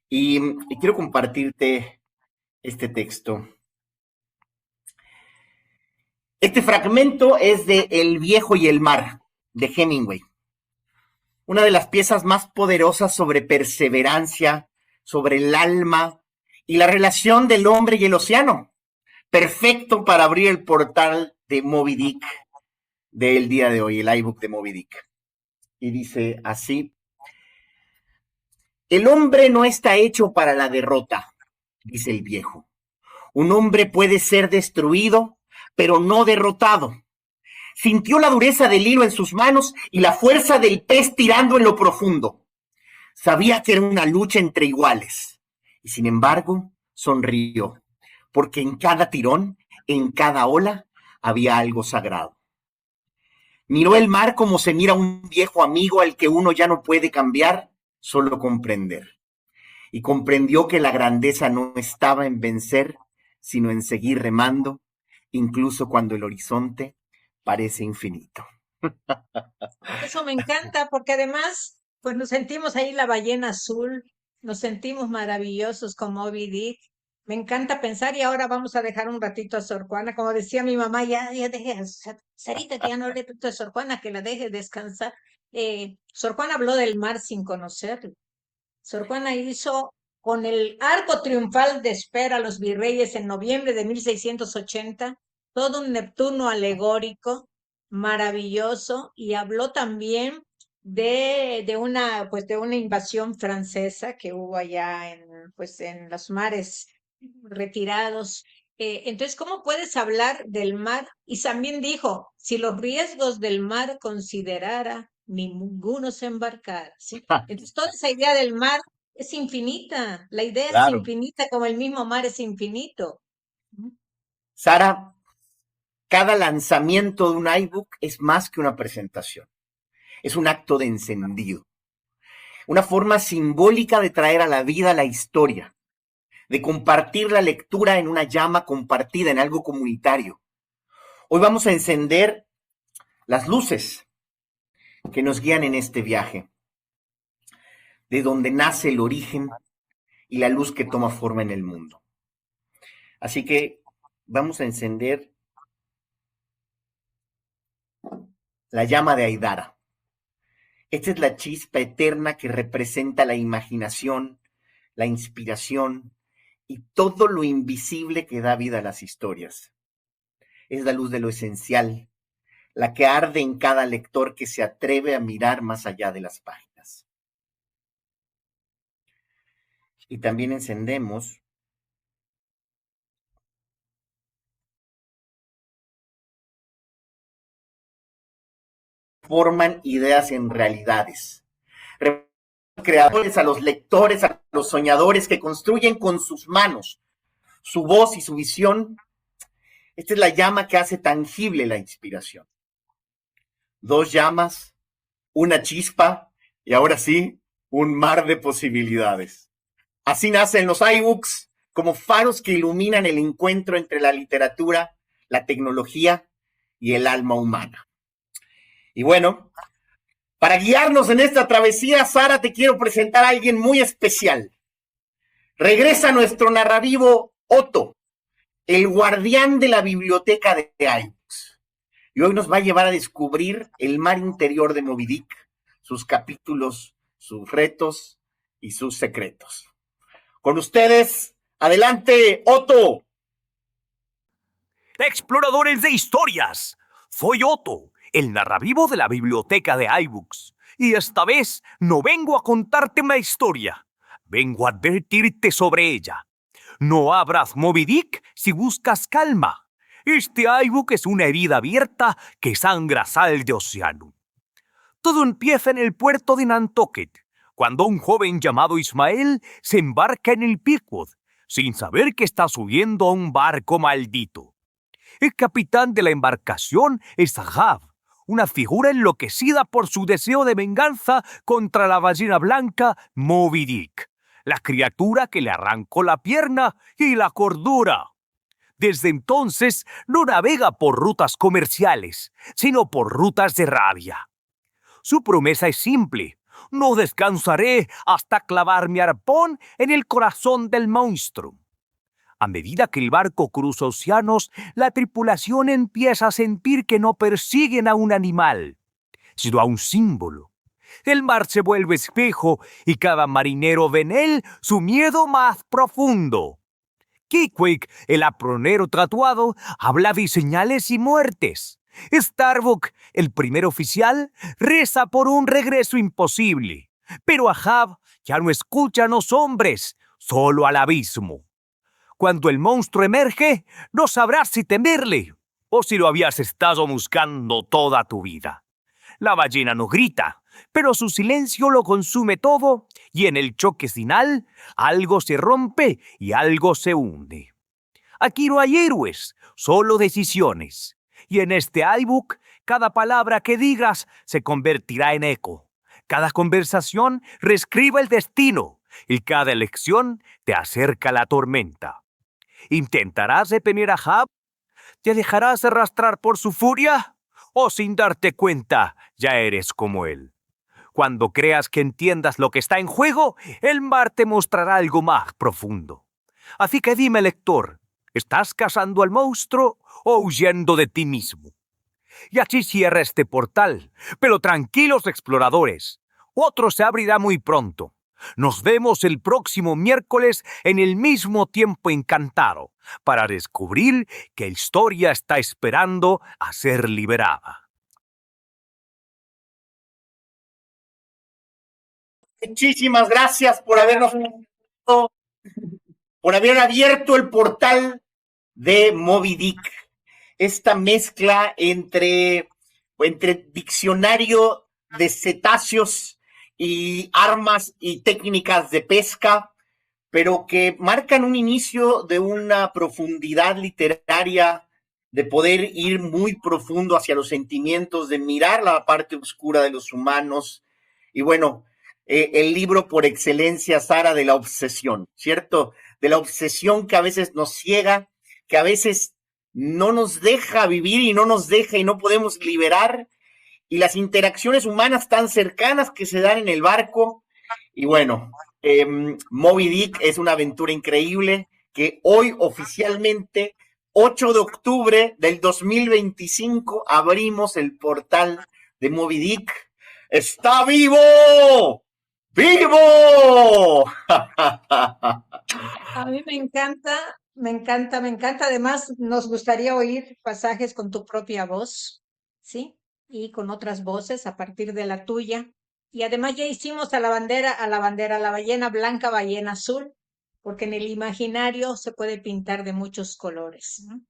Y quiero compartirte este texto. Este fragmento es de El viejo y el mar, de Hemingway. Una de las piezas más poderosas sobre perseverancia, sobre el alma y la relación del hombre y el océano. Perfecto para abrir el portal de Moby Dick del día de hoy, el iBook de Moby Dick. Y dice así: el hombre no está hecho para la derrota, dice el viejo. Un hombre puede ser destruido, pero no derrotado. Sintió la dureza del hilo en sus manos y la fuerza del pez tirando en lo profundo. Sabía que era una lucha entre iguales. Y sin embargo, sonrió, porque en cada tirón, en cada ola, había algo sagrado. Miró el mar como se mira un viejo amigo al que uno ya no puede cambiar, solo comprender. Y comprendió que la grandeza no estaba en vencer, sino en seguir remando, incluso cuando el horizonte parece infinito. Eso me encanta porque además, pues nos sentimos ahí la ballena azul, nos sentimos maravillosos con Moby Dick. Me encanta pensar y ahora vamos a dejar un ratito a Sor Juana, como decía mi mamá, ya deje a Sarita que ya no le tanto a Sor Juana, que la deje descansar. Sor Juana habló del mar sin conocerlo. Sor Juana hizo con el arco triunfal de Espera a los virreyes en noviembre de 1680 todo un Neptuno alegórico maravilloso y habló también de una invasión francesa que hubo allá en los mares retirados. Entonces, ¿cómo puedes hablar del mar? Y también dijo, si los riesgos del mar considerara, ninguno se embarcara, ¿sí? Entonces, toda esa idea del mar es infinita, la idea es Claro. infinita como el mismo mar es infinito. Sara, cada lanzamiento de un iBook es más que una presentación. Es un acto de encendido. Una forma simbólica de traer a la vida la historia, de compartir la lectura en una llama compartida, en algo comunitario. Hoy vamos a encender las luces que nos guían en este viaje, de donde nace el origen y la luz que toma forma en el mundo. Así que vamos a encender la llama de Aidara. Esta es la chispa eterna que representa la imaginación, la inspiración y todo lo invisible que da vida a las historias. Es la luz de lo esencial, la que arde en cada lector que se atreve a mirar más allá de las páginas. Y también encendemos forman ideas en realidades. Creadores, a los lectores, a los soñadores que construyen con sus manos su voz y su visión. Esta es la llama que hace tangible la inspiración. Dos llamas, una chispa y ahora sí, un mar de posibilidades. Así nacen los iBooks como faros que iluminan el encuentro entre la literatura, la tecnología y el alma humana. Y bueno, para guiarnos en esta travesía, Sara, te quiero presentar a alguien muy especial. Regresa nuestro narrativo Otto, el guardián de la biblioteca de iBooks. Y hoy nos va a llevar a descubrir el mar interior de Moby Dick, sus capítulos, sus retos y sus secretos. Con ustedes, adelante, Otto. Exploradores de historias. Soy Otto, el narravivo de la biblioteca de iBooks. Y esta vez no vengo a contarte una historia. Vengo a advertirte sobre ella. No abras Moby Dick si buscas calma. Este iBook es una herida abierta que sangra sal de océano. Todo empieza en el puerto de Nantucket, cuando un joven llamado Ismael se embarca en el Pequod, sin saber que está subiendo a un barco maldito. El capitán de la embarcación es Ahab, una figura enloquecida por su deseo de venganza contra la ballena blanca Moby Dick, la criatura que le arrancó la pierna y la cordura. Desde entonces no navega por rutas comerciales, sino por rutas de rabia. Su promesa es simple: no descansaré hasta clavar mi arpón en el corazón del monstruo. A medida que el barco cruza océanos, la tripulación empieza a sentir que no persiguen a un animal, sino a un símbolo. El mar se vuelve espejo y cada marinero ve en él su miedo más profundo. Keequeg, el apronero tatuado, habla de señales y muertes. Starbuck, el primer oficial, reza por un regreso imposible. Pero Ahab ya no escucha a los hombres, solo al abismo. Cuando el monstruo emerge, no sabrás si temerle o si lo habías estado buscando toda tu vida. La ballena no grita, pero su silencio lo consume todo y en el choque final algo se rompe y algo se hunde. Aquí no hay héroes, solo decisiones. Y en este iBook, cada palabra que digas se convertirá en eco. Cada conversación reescribe el destino y cada elección te acerca a la tormenta. ¿Intentarás detener a Ahab? ¿Te dejarás arrastrar por su furia? ¿O sin darte cuenta ya eres como él? Cuando creas que entiendas lo que está en juego, el mar te mostrará algo más profundo. Así que dime, lector, ¿estás cazando al monstruo o huyendo de ti mismo? Y así cierra este portal. Pero tranquilos, exploradores, otro se abrirá muy pronto. Nos vemos el próximo miércoles en el mismo tiempo encantado para descubrir qué historia está esperando a ser liberada. Muchísimas gracias por por haber abierto el portal de Moby Dick. Esta mezcla entre diccionario de cetáceos y armas y técnicas de pesca, pero que marcan un inicio de una profundidad literaria, de poder ir muy profundo hacia los sentimientos, de mirar la parte oscura de los humanos. Y bueno, el libro por excelencia, Sara, de la obsesión, ¿cierto? De la obsesión que a veces nos ciega, que a veces no nos deja vivir y no nos deja y no podemos liberar, y las interacciones humanas tan cercanas que se dan en el barco. Y bueno, Moby Dick es una aventura increíble que hoy oficialmente, 8 de octubre del 2025, abrimos el portal de Moby Dick. ¡Está vivo! ¡Vivo! A mí me encanta, me encanta, me encanta. Además, nos gustaría oír pasajes con tu propia voz, ¿sí? Y con otras voces a partir de la tuya. Y además ya hicimos a la ballena blanca, ballena azul, porque en el imaginario se puede pintar de muchos colores, ¿no?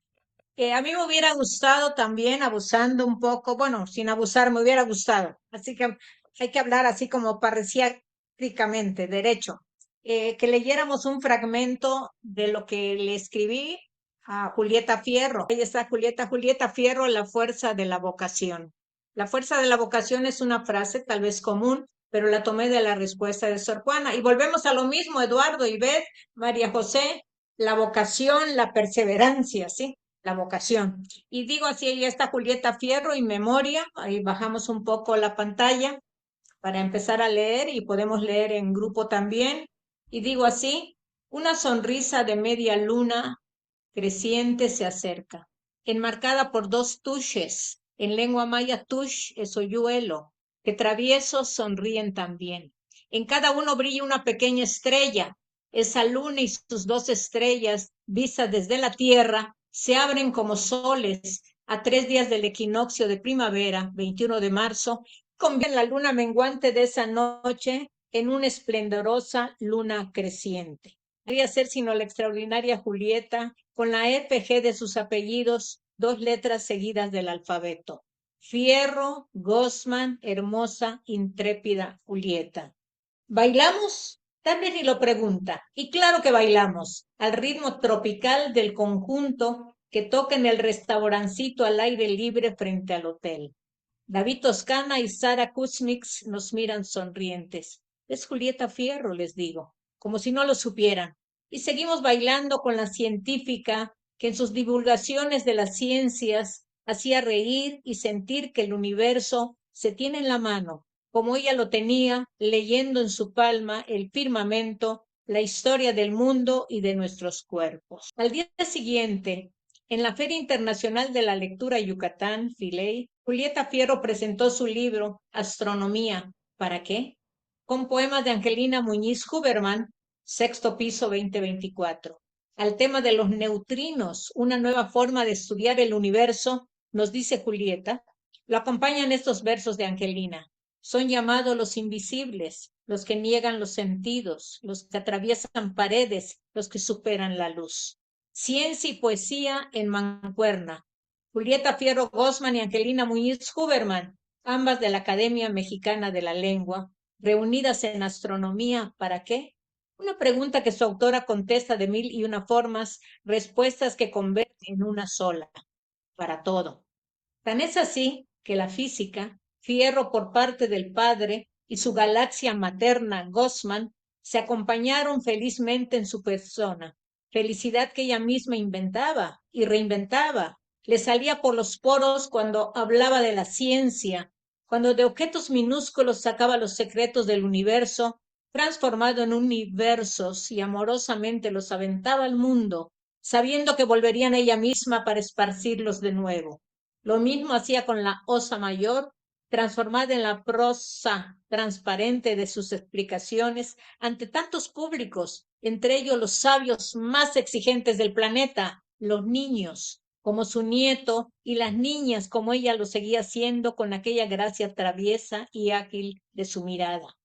A mí me hubiera gustado también, abusando un poco, bueno, sin abusar, me hubiera gustado. Así que hay que hablar así como pareciéricamente, derecho. Que leyéramos un fragmento de lo que le escribí a Julieta Fierro. Ahí está Julieta Fierro, La fuerza de la vocación. La fuerza de la vocación es una frase tal vez común, pero la tomé de la respuesta de Sor Juana. Y volvemos a lo mismo, Eduardo, Ivette, María José. la vocación, la perseverancia, ¿sí? La vocación. Y digo así, ahí está Julieta Fierro en memoria, ahí bajamos un poco la pantalla para empezar a leer y podemos leer en grupo también. Y digo así, una sonrisa de media luna creciente se acerca, enmarcada por dos tushes. En lengua maya, tush es hoyuelo, que traviesos sonríen también. En cada uno brilla una pequeña estrella. Esa luna y sus dos estrellas, vistas desde la tierra, se abren como soles a 3 días del equinoccio de primavera, 21 de marzo, convierten la luna menguante de esa noche en una esplendorosa luna creciente. No podría ser sino la extraordinaria Julieta, con la EPG de sus apellidos, 2 letras seguidas del alfabeto. Fierro, Gosman, hermosa, intrépida Julieta. ¿Bailamos? Tal vez ni lo pregunta. Y claro que bailamos, al ritmo tropical del conjunto que toca en el restaurancito al aire libre frente al hotel. David Toscana y Sara Kuzmix nos miran sonrientes. Es Julieta Fierro, les digo, como si no lo supieran. Y seguimos bailando con la científica que en sus divulgaciones de las ciencias hacía reír y sentir que el universo se tiene en la mano, como ella lo tenía, leyendo en su palma el firmamento, la historia del mundo y de nuestros cuerpos. Al día siguiente, en la Feria Internacional de la Lectura Yucatán, Filey, Julieta Fierro presentó su libro Astronomía. ¿Para qué? Con poemas de Angelina Muñiz Huberman, Sexto Piso 2024. Al tema de los neutrinos, una nueva forma de estudiar el universo, nos dice Julieta, lo acompañan estos versos de Angelina. Son llamados los invisibles, los que niegan los sentidos, los que atraviesan paredes, los que superan la luz. Ciencia y poesía en mancuerna. Julieta Fierro Gosman y Angelina Muñiz Huberman, ambas de la Academia Mexicana de la Lengua, reunidas en astronomía. ¿Para qué? Una pregunta que su autora contesta de 1001 formas, respuestas que convierten en una sola, para todo. Tan es así que la física, Fierro por parte del padre y su galaxia materna, Gosman, se acompañaron felizmente en su persona, felicidad que ella misma inventaba y reinventaba. Le salía por los poros cuando hablaba de la ciencia, cuando de objetos minúsculos sacaba los secretos del universo, transformado en universos y amorosamente los aventaba al mundo, sabiendo que volverían a ella misma para esparcirlos de nuevo. Lo mismo hacía con la osa mayor, transformada en la prosa transparente de sus explicaciones ante tantos públicos, entre ellos los sabios más exigentes del planeta, los niños, como su nieto, y las niñas, como ella lo seguía haciendo con aquella gracia traviesa y ágil de su mirada.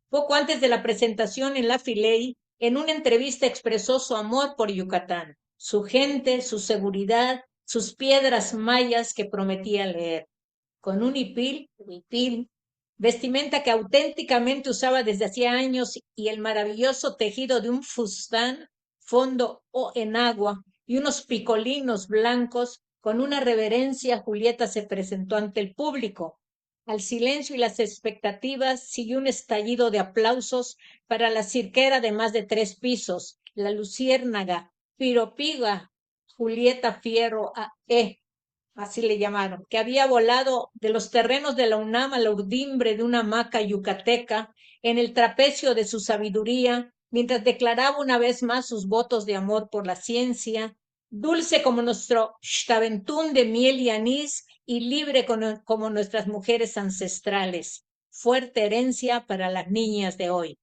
Poco antes de la presentación en la Filey, en una entrevista expresó su amor por Yucatán, su gente, su seguridad, sus piedras mayas que prometía leer. Con un hipil, vestimenta que auténticamente usaba desde hacía años y el maravilloso tejido de un fustán, fondo o en agua y unos picolinos blancos, con una reverencia Julieta se presentó ante el público. Al silencio y las expectativas siguió un estallido de aplausos para la cirquera de más de 3 pisos, la luciérnaga, piropiga, Julieta Fierro así le llamaron, que había volado de los terrenos de la UNAM a la urdimbre de una hamaca yucateca en el trapecio de su sabiduría, mientras declaraba una vez más sus votos de amor por la ciencia, dulce como nuestro xtaventún de miel y anís y libre como nuestras mujeres ancestrales, fuerte herencia para las niñas de hoy.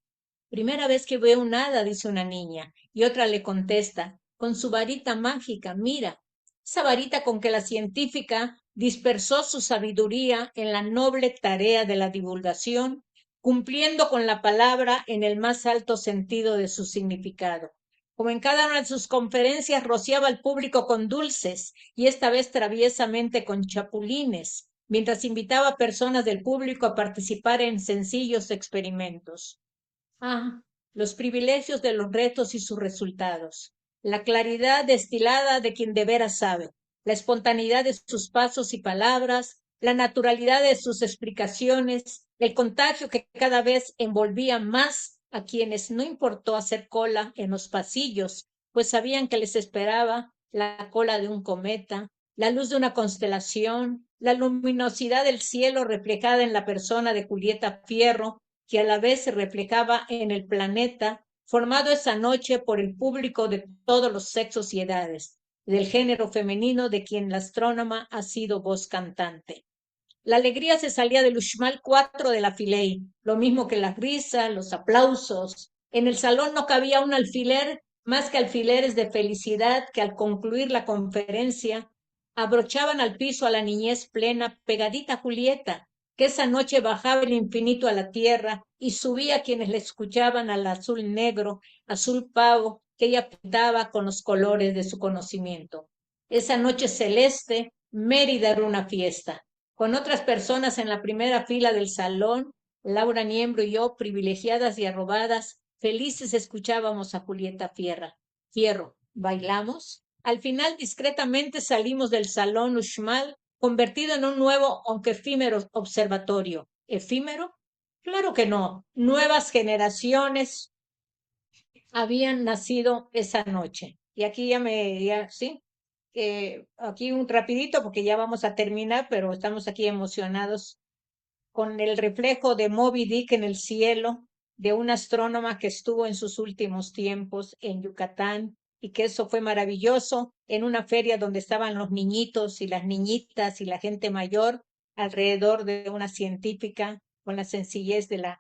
Primera vez que veo un hada, dice una niña, y otra le contesta, con su varita mágica, mira, esa varita con que la científica dispersó su sabiduría en la noble tarea de la divulgación, cumpliendo con la palabra en el más alto sentido de su significado. Como en cada una de sus conferencias rociaba al público con dulces y esta vez traviesamente con chapulines, mientras invitaba a personas del público a participar en sencillos experimentos. Ah, los privilegios de los retos y sus resultados, la claridad destilada de quien de veras sabe, la espontaneidad de sus pasos y palabras, la naturalidad de sus explicaciones, el contagio que cada vez envolvía más a quienes no importó hacer cola en los pasillos, pues sabían que les esperaba la cola de un cometa, la luz de una constelación, la luminosidad del cielo reflejada en la persona de Julieta Fierro, que a la vez se reflejaba en el planeta, formado esa noche por el público de todos los sexos y edades, del género femenino de quien la astrónoma ha sido voz cantante. La alegría se salía del Uxmal 4 de la Filey, lo mismo que las risas, los aplausos. En el salón no cabía un alfiler, más que alfileres de felicidad que al concluir la conferencia abrochaban al piso a la niñez plena, pegadita a Julieta, que esa noche bajaba el infinito a la tierra y subía a quienes le escuchaban al azul negro, azul pavo, que ella pintaba con los colores de su conocimiento. Esa noche celeste, Mérida era una fiesta. Con otras personas en la primera fila del salón, Laura Niembro y yo, privilegiadas y arrobadas, felices escuchábamos a Julieta Fierro. ¿Bailamos? Al final, discretamente salimos del salón Uxmal, convertido en un nuevo, aunque efímero, observatorio. ¿Efímero? Claro que no. Nuevas generaciones habían nacido esa noche. Y aquí ¿sí? Aquí un rapidito porque ya vamos a terminar, pero estamos aquí emocionados con el reflejo de Moby Dick en el cielo, de una astrónoma que estuvo en sus últimos tiempos en Yucatán y que eso fue maravilloso en una feria donde estaban los niñitos y las niñitas y la gente mayor alrededor de una científica con la sencillez de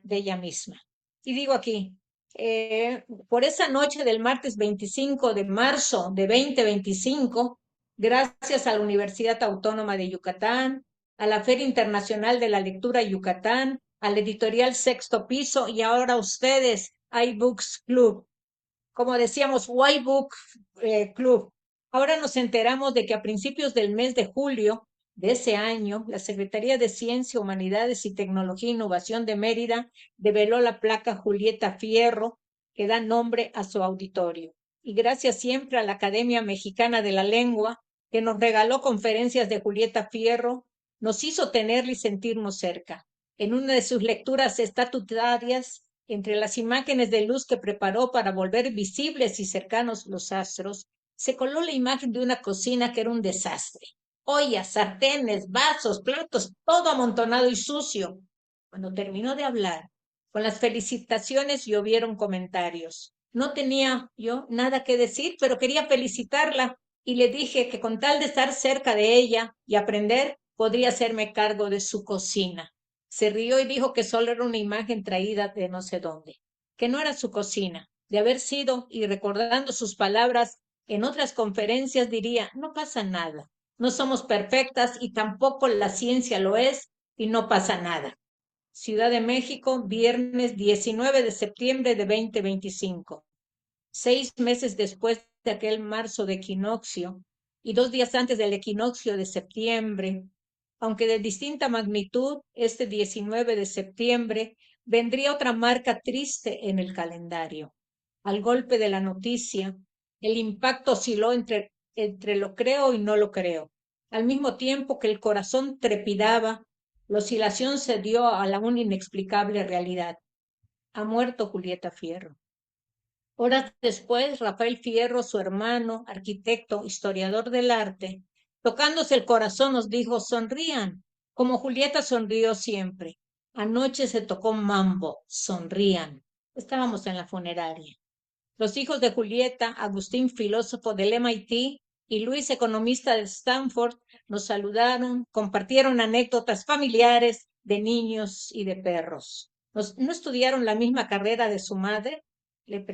ella misma. Y digo aquí, por esa noche del martes 25 de marzo de 2025, gracias a la Universidad Autónoma de Yucatán, a la Feria Internacional de la Lectura Yucatán, al editorial Sexto Piso y ahora ustedes, iBooks Club. Como decíamos, White Book Club. Ahora nos enteramos de que a principios del mes de julio de ese año, la Secretaría de Ciencia, Humanidades y Tecnología e Innovación de Mérida develó la placa Julieta Fierro, que da nombre a su auditorio. Y gracias siempre a la Academia Mexicana de la Lengua, que nos regaló conferencias de Julieta Fierro, nos hizo tenerla y sentirnos cerca. En una de sus lecturas estatutarias, entre las imágenes de luz que preparó para volver visibles y cercanos los astros, se coló la imagen de una cocina que era un desastre. Ollas, sartenes, vasos, platos, todo amontonado y sucio. Cuando terminó de hablar, con las felicitaciones llovieron comentarios. No tenía yo nada que decir, pero quería felicitarla y le dije que con tal de estar cerca de ella y aprender, podría hacerme cargo de su cocina. Se rió y dijo que solo era una imagen traída de no sé dónde, que no era su cocina. De haber sido, y recordando sus palabras en otras conferencias, diría, no pasa nada, no somos perfectas y tampoco la ciencia lo es y no pasa nada. Ciudad de México, viernes 19 de septiembre de 2025. 6 meses después de aquel marzo de equinoccio y 2 días antes del equinoccio de septiembre, aunque de distinta magnitud, este 19 de septiembre vendría otra marca triste en el calendario. Al golpe de la noticia, el impacto osciló entre lo creo y no lo creo. Al mismo tiempo que el corazón trepidaba, la oscilación se dio a la una inexplicable realidad. Ha muerto Julieta Fierro. Horas después, Rafael Fierro, su hermano, arquitecto, historiador del arte, tocándose el corazón, nos dijo, sonrían, como Julieta sonrió siempre. Anoche se tocó mambo, sonrían. Estábamos en la funeraria. Los hijos de Julieta, Agustín, filósofo del MIT, y Luis, economista de Stanford, nos saludaron, compartieron anécdotas familiares de niños y de perros. ¿No estudiaron la misma carrera de su madre? Les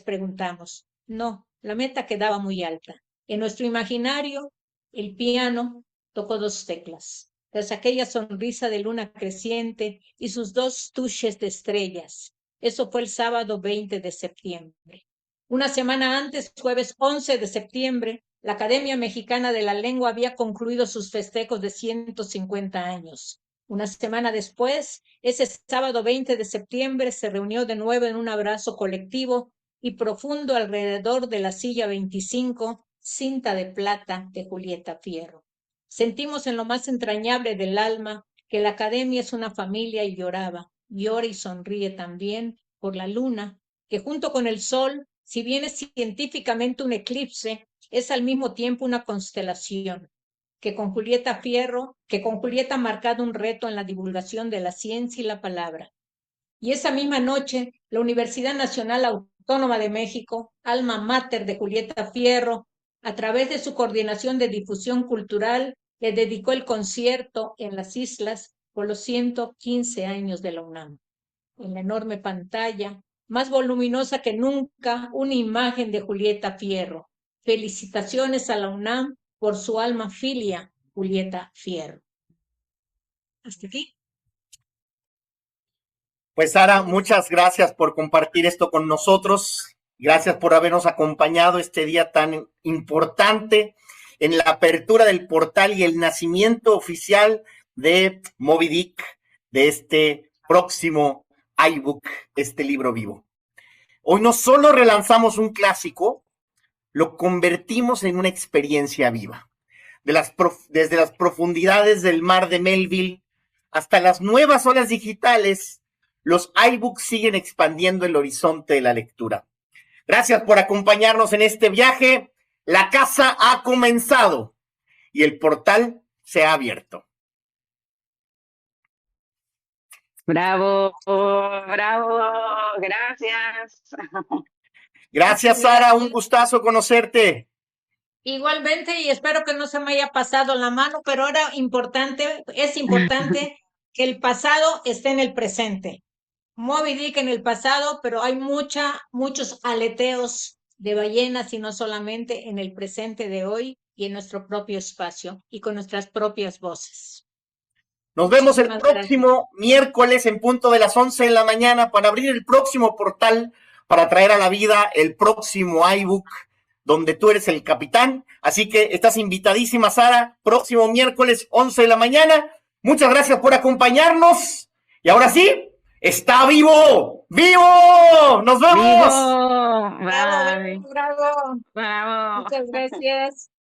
preguntamos. No, la meta quedaba muy alta. En nuestro imaginario, el piano tocó 2 teclas. Tras aquella sonrisa de luna creciente y sus 2 tuches de estrellas. Eso fue el sábado 20 de septiembre. Una semana antes, jueves 11 de septiembre, la Academia Mexicana de la Lengua había concluido sus festejos de 150 años. Una semana después, ese sábado 20 de septiembre, se reunió de nuevo en un abrazo colectivo y profundo alrededor de la silla 25, cinta de plata de Julieta Fierro. Sentimos en lo más entrañable del alma que la Academia es una familia y lloraba, llora y sonríe también por la luna, que junto con el sol Si bien es científicamente un eclipse, es al mismo tiempo una constelación, que con Julieta ha marcado un reto en la divulgación de la ciencia y la palabra. Y esa misma noche, la Universidad Nacional Autónoma de México, alma mater de Julieta Fierro, a través de su coordinación de difusión cultural, le dedicó el concierto en las islas por los 115 años de la UNAM. En la enorme pantalla, más voluminosa que nunca, una imagen de Julieta Fierro. Felicitaciones a la UNAM por su alma filia, Julieta Fierro. Hasta aquí. Pues Sara, muchas gracias por compartir esto con nosotros. Gracias por habernos acompañado este día tan importante en la apertura del portal y el nacimiento oficial de Moby Dick, de este próximo iBook, este libro vivo. Hoy no solo relanzamos un clásico, lo convertimos en una experiencia viva. Desde las profundidades del mar de Melville hasta las nuevas olas digitales, los iBooks siguen expandiendo el horizonte de la lectura. Gracias por acompañarnos en este viaje. La casa ha comenzado y el portal se ha abierto. Bravo, bravo, gracias. Gracias, Sara, un gustazo conocerte. Igualmente, y espero que no se me haya pasado la mano, pero ahora es importante que el pasado esté en el presente. Moby Dick en el pasado, pero hay muchos aleteos de ballenas y no solamente en el presente de hoy y en nuestro propio espacio y con nuestras propias voces. Nos vemos el próximo miércoles en punto de las 11 de la mañana para abrir el próximo portal, para traer a la vida el próximo iBook, donde tú eres el capitán. Así que estás invitadísima, Sara, próximo miércoles 11 de la mañana. Muchas gracias por acompañarnos. Y ahora sí, ¡está vivo! ¡Vivo! ¡Nos vemos! ¡Vivo! Bravo, bravo. Bravo. Muchas gracias.